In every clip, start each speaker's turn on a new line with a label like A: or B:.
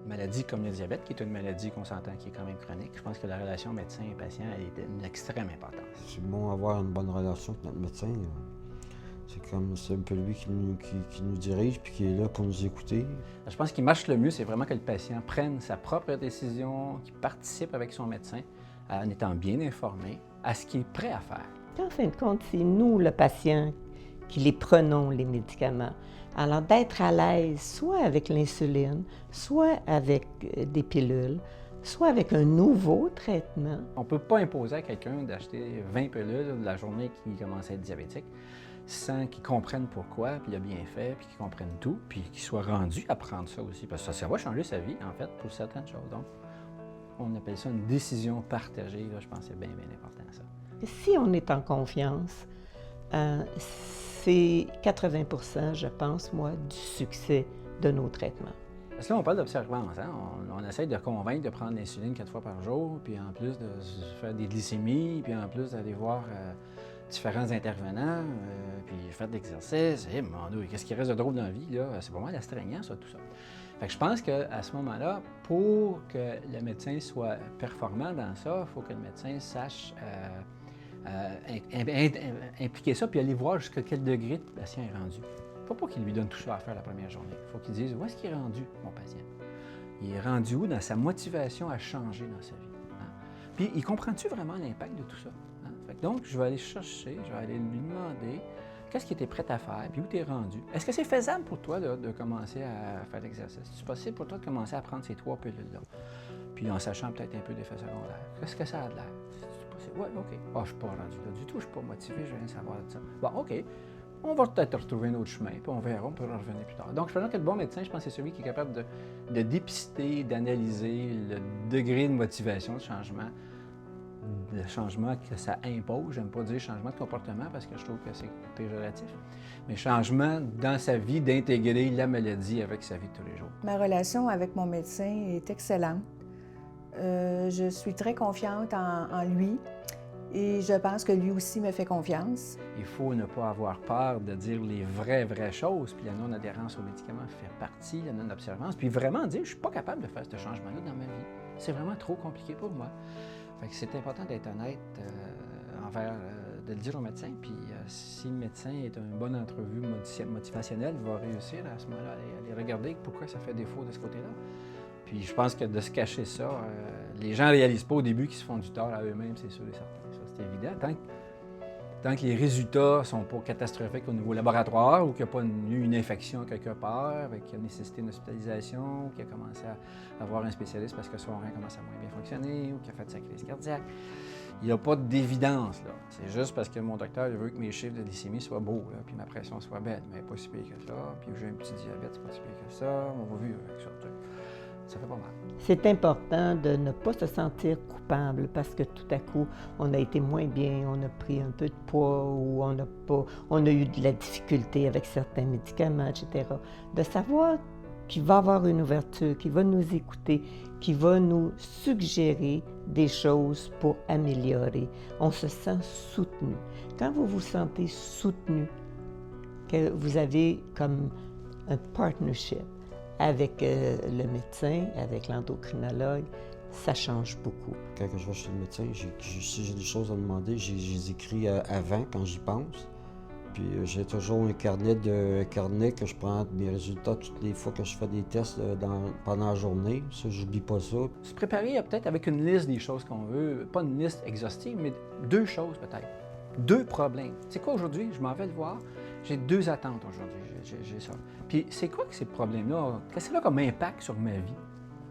A: maladie comme le diabète, qui est une maladie qu'on s'entend qui est quand même chronique, je pense que la relation médecin et patient, elle est d'une extrême importance.
B: C'est bon avoir une bonne relation avec notre médecin. C'est un peu lui qui nous dirige puis qui est là pour nous écouter.
A: Je pense qu'il marche le mieux, c'est vraiment que le patient prenne sa propre décision, qu'il participe avec son médecin en étant bien informé à ce qu'il est prêt à faire.
C: En fin de compte, c'est nous, le patient, qui les prenons, les médicaments. Alors, d'être à l'aise, soit avec l'insuline, soit avec des pilules, soit avec un nouveau traitement.
A: On ne peut pas imposer à quelqu'un d'acheter 20 pilules la journée qu'il commence à être diabétique sans qu'il comprenne pourquoi, puis il a bien fait, puis qu'il comprenne tout, puis qu'il soit rendu à prendre ça aussi. Parce que ça va changer sa vie, en fait, pour certaines choses. Donc, on appelle ça une décision partagée. Là, je pense que c'est bien, bien important, ça.
C: Si on est en confiance, c'est 80 je pense, moi, du succès de nos traitements.
A: Parce que là, on parle d'observance. Hein? On essaie de convaincre de prendre l'insuline 4 fois par jour, puis en plus de faire des glycémies, puis en plus d'aller voir différents intervenants, puis faire de l'exercice. Eh, mon Dieu, qu'est-ce qui reste de drôle dans la vie, là? C'est pas mal astreignant, ça, tout ça. Fait que je pense qu'à ce moment-là, pour que le médecin soit performant dans ça, il faut que le médecin sache impliquer ça, puis aller voir jusqu'à quel degré le patient est rendu. Il ne faut pas qu'il lui donne tout ça à faire la première journée. Il faut qu'il dise où est-ce qu'il est rendu, mon patient. Il est rendu où dans sa motivation à changer dans sa vie. Hein? Puis, il comprend-tu vraiment l'impact de tout ça? Hein? Fait que donc, je vais aller chercher, je vais aller lui demander qu'est-ce qu'il était prêt à faire, puis où tu es rendu. Est-ce que c'est faisable pour toi de commencer à faire l'exercice? Est-ce possible pour toi de commencer à prendre ces 3 pilules-là? Puis en sachant peut-être un peu d'effets secondaires. Qu'est-ce que ça a de l'air? Oui, OK. Ah, je ne suis pas rendu là du tout, je ne suis pas motivé, je viens de savoir de ça. Bon, OK. On va peut-être retrouver un autre chemin, puis on verra, on pourra revenir plus tard. Donc, je pense que le bon médecin, je pense que c'est celui qui est capable de dépister, d'analyser le degré de motivation de changement, le changement que ça impose. J'aime pas dire changement de comportement parce que je trouve que c'est péjoratif, mais changement dans sa vie, d'intégrer la maladie avec sa vie de tous les jours.
D: Ma relation avec mon médecin est excellente. Je suis très confiante en lui et je pense que lui aussi me fait confiance.
A: Il faut ne pas avoir peur de dire les vraies choses, puis la non-adhérence aux médicaments fait partie, la non-observance, puis vraiment dire « je ne suis pas capable de faire ce changement-là dans ma vie. C'est vraiment trop compliqué pour moi. » Fait que c'est important d'être honnête de le dire au médecin, puis si le médecin est une bonne entrevue motivationnelle, il va réussir à ce moment-là à aller regarder pourquoi ça fait défaut de ce côté-là. Puis je pense que de se cacher ça, les gens ne réalisent pas au début qu'ils se font du tort à eux-mêmes, c'est sûr et certain. Ça, c'est évident. Tant que les résultats ne sont pas catastrophiques au niveau laboratoire ou qu'il n'y a pas eu une infection quelque part, qui a nécessité une hospitalisation, ou qui a commencé à avoir un spécialiste parce que son rein commence à moins bien fonctionner ou qu'il a fait sa crise cardiaque, il n'y a pas d'évidence, là. C'est juste parce que mon docteur veut que mes chiffres de glycémie soient beaux, là, puis ma pression soit belle, mais pas si pire que ça, puis j'ai un petit diabète, c'est pas si pire que ça, on va vivre avec ça. Ça fait pas mal.
C: C'est important de ne pas se sentir coupable parce que tout à coup, on a été moins bien, on a pris un peu de poids ou on a eu de la difficulté avec certains médicaments, etc. De savoir qu'il va avoir une ouverture, qu'il va nous écouter, qu'il va nous suggérer des choses pour améliorer. On se sent soutenu. Quand vous vous sentez soutenu, que vous avez comme un partnership, avec le médecin, avec l'endocrinologue, ça change beaucoup.
B: Quand je vais chez le médecin, si j'ai des choses à demander, je les écris avant, quand j'y pense. Puis j'ai toujours un carnet que je prends mes résultats toutes les fois que je fais des tests pendant la journée. Ça, j'oublie pas ça.
A: Se préparer peut-être avec une liste des choses qu'on veut, pas une liste exhaustive, mais 2 choses peut-être. 2 problèmes. C'est quoi aujourd'hui? Je m'en vais le voir. J'ai 2 attentes aujourd'hui. J'ai ça. Puis c'est quoi que ces problèmes-là? Qu'est-ce que ça a comme impact sur ma vie?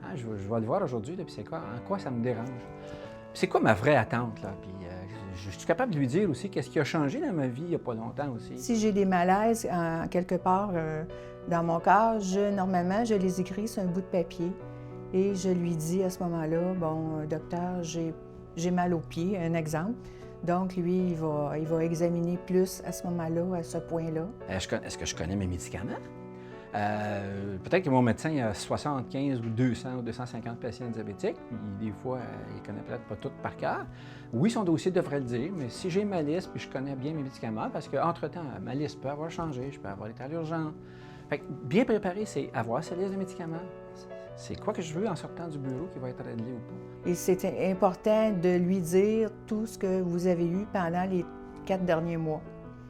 A: Hein, je vais le voir aujourd'hui, puis c'est quoi? En quoi ça me dérange? Puis c'est quoi ma vraie attente, là? Puis je suis capable de lui dire aussi qu'est-ce qui a changé dans ma vie il n'y a pas longtemps aussi.
D: Si j'ai des malaises quelque part dans mon corps, normalement, je les écris sur un bout de papier et je lui dis à ce moment-là, bon, docteur, j'ai mal aux pieds, un exemple. Donc, lui, il va examiner plus à ce moment-là, à ce point-là.
A: Est-ce que je connais mes médicaments? Peut-être que mon médecin a 75 ou 200 ou 250 patients diabétiques. Des fois, il ne connaît peut-être pas tout par cœur. Oui, son dossier devrait le dire, mais si j'ai ma liste puis je connais bien mes médicaments, parce qu'entre-temps, ma liste peut avoir changé, je peux avoir des tas d'urgence. Fait que bien préparé, c'est avoir sa liste de médicaments, C'est quoi que je veux en sortant du bureau qui va être réglé ou pas.
D: Et c'est important de lui dire tout ce que vous avez eu pendant les 4 derniers mois.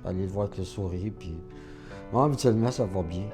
B: Aller le voir avec le sourire, puis... Moi, habituellement, ça va bien.